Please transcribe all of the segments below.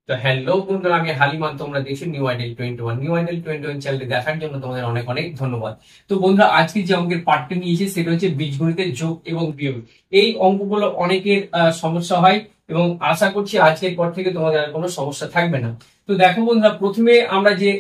তো হ্যালো বন্ধুরা, আমি হালিমান। তোমরা দেখছো নিউ আইডেল 21 চ্যানেলটি দেখার জন্য তোমাদের অনেক অনেক ধন্যবাদ। তো বন্ধুরা, আজকে যে অঙ্কের পার্টটা নিয়েছি সেটা হচ্ছে বীজগণিতের যোগ এবং বিয়োগ। এই অঙ্কগুলো অনেকের সমস্যা হয় এবং আশা করছি আজকের পর থেকে তোমাদের আর কোনো সমস্যা থাকবে না। তো দেখো বন্ধুরা, প্রথমে আমরা যে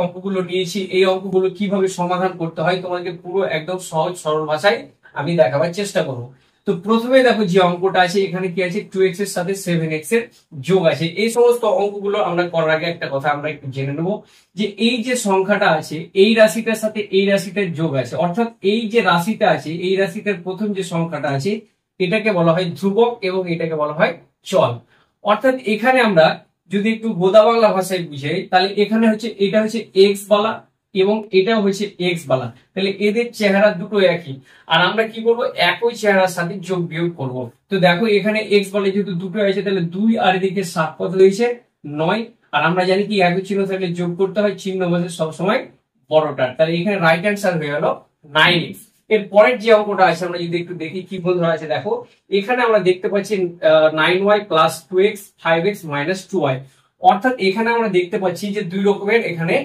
অঙ্কগুলো নিয়েছি এই অঙ্কগুলো কিভাবে সমাধান করতে হয় তোমাদেরকে পুরো একদম সহজ সরল ভাষায় আমি দেখাবার চেষ্টা করবো। তো প্রথমে দেখো যে অঙ্কটা আছে, এখানে কি আছে, 2x এর সাথে 7x এর যোগ আছে। এই সমস্ত অঙ্কগুলো আমরা করার আগে একটা কথা আমরা একটু জেনে নেবো, যে এই যে সংখ্যাটা আছে এই রাশিটার সাথে এই রাশিটার যোগ আছে, অর্থাৎ এই যে রাশিটা আছে এই রাশিটার প্রথম যে সংখ্যাটা আছে এটাকে বলা হয় ধ্রুবক এবং এটাকে বলা হয় চল। অর্থাৎ এখানে আমরা যদি একটু গোদা বাংলা ভাষায় বুঝাই তাহলে এখানে হচ্ছে এটা হচ্ছে এক্স বলা এবং এটা হচ্ছে এক্স বলা, তাহলে এদের চেহারা দুটো একই। আর আমরা কি করব, একই চেহারার সাথে যোগ বিয়োগ করব। তো দেখো এখানে এক্স বলে যেহেতু দুটো আছে তাহলে 2 আর এদিকে 7 কত হয়েছে 9। আর আমরা জানি কি একই চিহ্ন থাকলে যোগ করতে হয় চিহ্ন বসে সবসময় বড়টার, তাহলে এখানে রাইট অ্যান্সার হয়ে গেল 9x। এর পরের যে অঙ্কটা আছে আমরা যদি একটু দেখি কি বন্ধু আছে, দেখো এখানে আমরা দেখতে পাচ্ছি 9y plus 2x 5x minus 2y। অর্থাৎ এখানে আমরা দেখতে পাচ্ছি যে দুই রকমের এখানে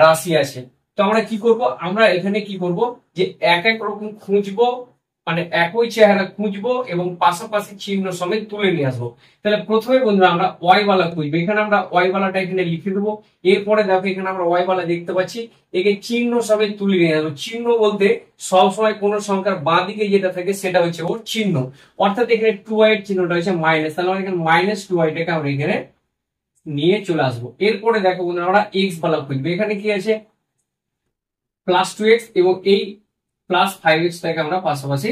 রাশি আছে। তো আমরা কি করব, আমরা এখানে কি করব, যে এক এক রকম খুঁজবো, মানে একই চেহারা খুঁজবো এবং পাশাপাশি চিহ্ন সমেত তুলে নিয়ে আসবো। তাহলে প্রথমে বন্ধুরা আমরা ওয়াই ওয়ালা খুঁজবো, এখানে আমরা ওয়াই ওয়ালাটা এখানে লিখে দেবো। এরপরে দেখো এখানে আমরা ওয়াই ওয়ালা দেখতে পাচ্ছি, একে চিহ্ন সমেত তুলে নিয়ে আসবো। চিহ্ন বলতে সবসময় কোন সংখ্যার বাঁ দিকে যেটা থাকে সেটা হচ্ছে ওর চিহ্ন। অর্থাৎ এখানে 2y এর চিহ্নটা হচ্ছে মাইনাস, তাহলে আমরা এখানে মাইনাস 2y টাকে আমরা এখানে নিয়ে চলে আসবো। এরপরে দেখো বন্ধুরা আমরা এক্স ওয়ালা খুঁজবো, এখানে কি আছে প্লাস 2x এবং এই প্লাস 5x টাকে আমরা পাশাপাশি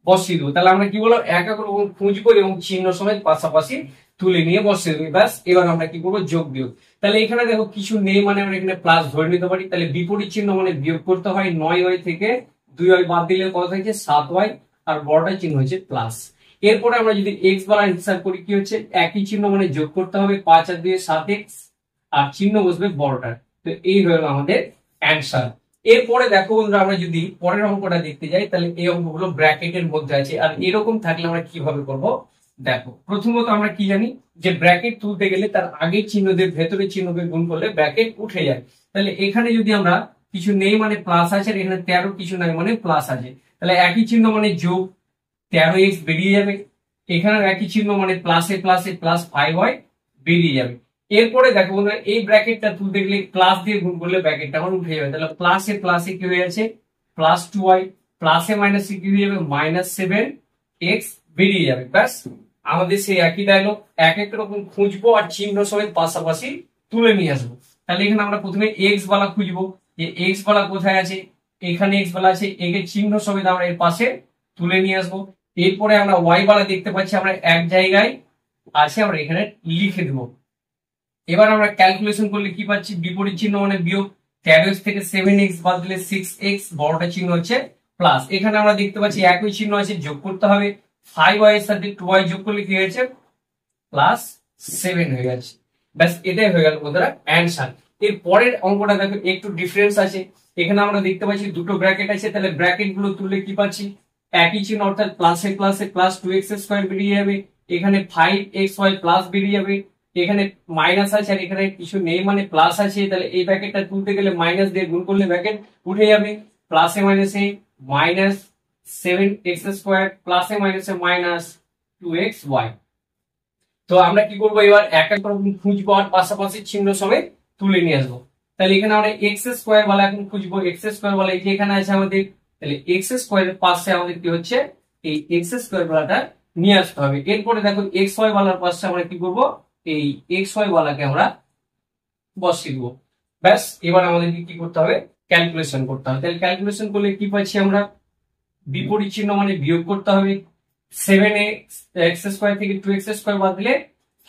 বসিয়ে দেবো। তাহলে আমরা কি বলবো, এক এক রকম খুঁজবো এবং চিহ্ন সমেত পাশাপাশি তুলে নিয়ে বসিয়ে দেবো। ব্যাস, এবার আমরা কি করবো, যোগ বিয়োগ। তাহলে এখানে দেখো কিছু নেই মানে আমরা এখানে প্লাস ধরে নিতে পারি, তাহলে বিপরীত চিহ্ন মানে বিয়োগ করতে হয়। 9y থেকে 2y বাদ দিলে কত থাকে 7y, আর বড়টার চিহ্ন হচ্ছে প্লাস। এরপরে আমরা যদি এক্স বলার হিসাব করি কি হচ্ছে, একই চিহ্ন মানে যোগ করতে হবে, 5 আর 2 7x, আর চিহ্ন বসবে বড়টার। তো এই হলো আমাদের অ্যান্সার। এরপরে দেখো বন্ধুরা, আমরা যদি পরের অঙ্কটা দেখতে যাই তাহলে এই অঙ্কগুলো ব্র্যাকেটের মধ্যে আছে, আর এরকম থাকলে আমরা কিভাবে করব দেখো। প্রথমত আমরা কি জানি, যে ব্র্যাকেট তুলতে গেলে তার আগের চিহ্নদের ভেতরের চিহ্নকে গুণ করলে ব্র্যাকেট উঠে যায়। তাহলে এখানে যদি আমরা কিছু নেই মানে প্লাস আছে, আর এখানে 13 কিছু নাই মানে প্লাস আছে, তাহলে একই চিহ্ন মানে যোগ 13x বেরিয়ে যাবে। এখানে একই চিহ্ন মানে প্লাসে প্লাসে প্লাস 5y বেরিয়ে যাবে। এরপরে দেখো বন্ধুরা, এই ব্র্যাকেটটা তুলতে গেলে প্লাস দিয়ে গুণ করলে ব্র্যাকেটটা আমার উঠে যাবে। তাহলে প্লাসে প্লাসে কি হয়ে যাচ্ছে প্লাস 2y, প্লাসে মাইনাসে কি হয়ে যাবে মাইনাস 7x বেরিয়ে যাবে। ব্যাস, আমাদের সেই একই ডায়লগ, এক এক রকম খুঁজবো আর চিহ্ন সমেত পাশাপাশি তুলে নিয়ে আসবো। তাহলে এখানে আমরা প্রথমে এক্স বালা খুঁজবো, যে এক্স বালা কোথায় আছে, এখানে এক্স বালা আছে, একে চিহ্ন সমেত আমরা এর পাশে তুলে নিয়ে আসবো। এরপরে আমরা ওয়াই বালা দেখতে পাচ্ছি আমরা এক জায়গায় আছে, আমরা এখানে লিখে দেবো। এবার আমরা ক্যালকুলেশন করলে কি পাচ্ছি, বিপরীত চিহ্ন মানে বিয়োগ, 13x থেকে 7x বাদ দিলে 6x, বড়টা চিহ্ন হচ্ছে প্লাস। এখানে আমরা দেখতে পাচ্ছি একই চিহ্ন আছে, যোগ করতে হবে। 5y এর সাথে 2y যোগ করলে কি হয়েছে প্লাস 7 হয়ে গেছে। ব্যাস, এটাই হয়ে গেল বন্ধুরা অ্যান্সার। এর পরের অঙ্কটা দেখো একটু ডিফারেন্স আছে। এখানে আমরা দেখতে পাচ্ছি দুটো ব্র্যাকেট আছে, তাহলে ব্র্যাকেট গুলো তুললে কি পাচ্ছি, একই চিহ্ন অর্থাৎ প্লাসে প্লাসে প্লাস 2x স্কয়ার বেরিয়ে যাবে, এখানে 5xy প্লাস বেরিয়ে যাবে, এখানে মাইনাস আছে আর এখানে কিছু নেই মানে প্লাস আছে, তাহলে এই ব্র্যাকেটটা তুলতে গেলে মাইনাস দিয়ে গুণ করলে ব্র্যাকেট উঠে যাবে। প্লাসে মাইনাসে মাইনাস 7x স্কয়ার, প্লাসে মাইনাসে মাইনাস 2xy। তো আমরা কি করবো, এবার এক এক রকম খুঁজবো আর পাশাপাশি চিহ্ন সমেত তুলে নিয়ে আসবো। তাহলে এখানে আমরা এক্স স্কোয়ার বলা এখন খুঁজবো, এক্স স্কোয়ার বলা এই যে এখানে আছে আমাদের, তাহলে এক্স স্কোয়ারের পাশে আমাদের কি হচ্ছে এই এক্স স্কোয়ার বলাটা নিয়ে আসতে হবে। এরপরে দেখো এক্স ওয়াই বলার পাশে আমরা কি করবো, এই এক্স ওয়াই বলাকে আমরা বসিয়ে দেবো। ব্যাস, এবার আমাদেরকে কি করতে হবে, ক্যালকুলেশন করতে হবে। তাহলে ক্যালকুলেশন করলে কি পাচ্ছি আমরা, বিপরীত চিহ্ন মানে বিয়োগ করতে হবে। 7x স্কোয়ার থেকে 2x স্কোয়ার বাদ দিলে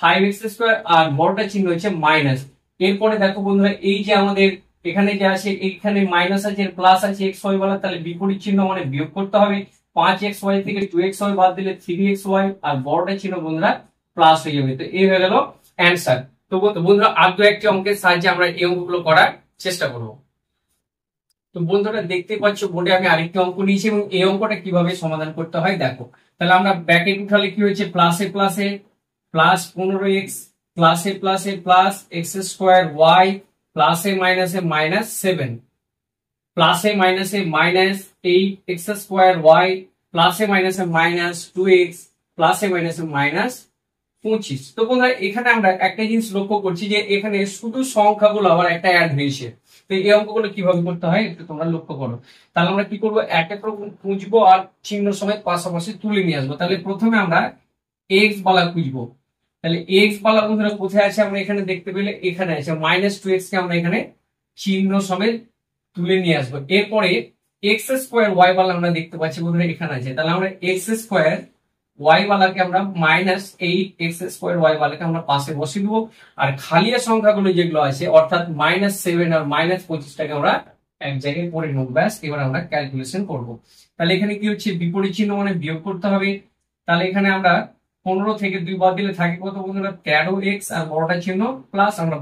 5x স্কোয়ার, আর বড়টা চিহ্ন হচ্ছে মাইনাস। এরপরে দেখো বন্ধুরা, এই যে আমাদের এখানে যে আছে এখানে মাইনাস আছে প্লাস আছে এক্স ওয়াই বলা, তাহলে বিপরীত চিহ্ন মানে বিয়োগ করতে হবে। 5xy থেকে 2xy বাদ দিলে 3xy, আর বড়টা চিহ্ন বন্ধুরা প্লাস হয়ে যাবে। তো এই হয়ে গেল অ্যান্সার। তো বন্ধুরা আর দু একটি অঙ্কের সাহায্যে আমরা এই অঙ্কগুলো করার চেষ্টা করবো। তো বন্ধুরা দেখতে পাচ্ছ বোর্ডে আমি আরেকটি অঙ্ক নিয়েছি এবং এই অঙ্কটা কিভাবে সমাধান করতে হয় দেখো। তাহলে আমরা ব্র্যাকেট উঠালে কি হয়েছে, প্লাসে প্লাসে plus 15x plus a plus x square y plus a minus 7 plus a minus 8 x square y plus a minus 2x plus a minus 25। তো বন্ধুরা এখানে আমরা একটা জিনিস লক্ষ্য করছি যে এখানে শুধু সংখ্যাগুলো আবার একটা অ্যাড হয়েছে। তো এই অঙ্কগুলো কিভাবে করতে হয় একটু তোমরা লক্ষ্য করো। তাহলে আমরা কি করবো, এক এক রকম খুঁজবো আর চিহ্ন সমেত পাশাপাশি তুলে নিয়ে আসবো। তাহলে প্রথমে আমরা এক্স বালা খুঁজবো। তাহলে এক্স বালা বন্ধুরা কোথায় আছে, আমরা এখানে দেখতে পেলে এখানে আছে -2x কে আমরা এখানে চিহ্ন সমেত তুলে নিয়ে আসবো। এরপরে এক্স স্কোয়ার ওয়াই বালা আমরা দেখতে পাচ্ছি বন্ধুরা এখানে আছে। তাহলে আমরা এক্স স্কোয়ার ওয়াই বালাকে আমরা -8 x স্কোয়ার ওয়াই বালাকে আমরা পাশে বসিয়ে দেবো। আর খালি সংখ্যাগুলো যেগুলো আছে অর্থাৎ -7 আর -25টাকে আমরা এক জায়গায় পড়ে নেব। ব্যাস, এবার আমরা ক্যালকুলেশন করব। তাহলে এখানে কি হচ্ছে, বিপরীত চিহ্ন মানে বিয়োগ করতে হবে। তাহলে এখানে আমরা 15 থেকে 2 বাদ দিলে থাকে কত বন্ধুরা, 13x আর বড়টা চিহ্ন প্লাস আমরা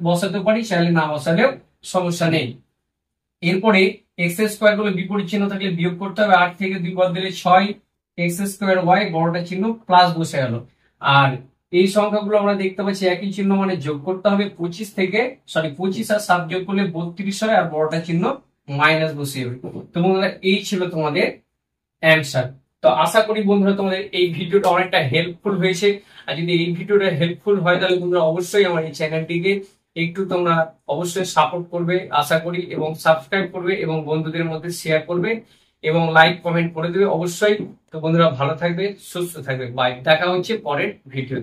বসাতে পারি, চাইলে না বসালেও সমস্যা নেই। এরপরে এক্স স্কোয়ার গুলো বিপরীত চিহ্ন থাকলে বিয়োগ করতে হবে। 8 থেকে 2 বাদ দিলে 6 এক্স স্কোয়ার ওয়াই বড়টা চিহ্ন প্লাস বসে গেল। আর এই সংখ্যাগুলো আমরা দেখতে পাচ্ছি একই চিহ্ন মানে যোগ করতে হবে। 25 আর 7 যোগ করলে 32 হয় আর বড়টা চিহ্ন মাইনাস বসিয়ে হবে। তো বন্ধুরা এই ছিল তোমাদের অ্যান্সার। তো আশা করি বন্ধুরা তোমাদের এই ভিডিওটা অনেকটা হেল্পফুল হয়েছে। আর যদি এই ভিডিওটা হেল্পফুল হয় তাহলে বন্ধুরা অবশ্যই আমার এই চ্যানেলটিকে একটু তোমরা অবশ্যই সাপোর্ট করবে আশা করি, এবং সাবস্ক্রাইব করবে এবং বন্ধুদের মধ্যে শেয়ার করবে এবং লাইক কমেন্ট করে দেবে অবশ্যই। তো বন্ধুরা ভালো থাকবে, সুস্থ থাকবে, বাই, দেখা হচ্ছে পরের ভিডিও।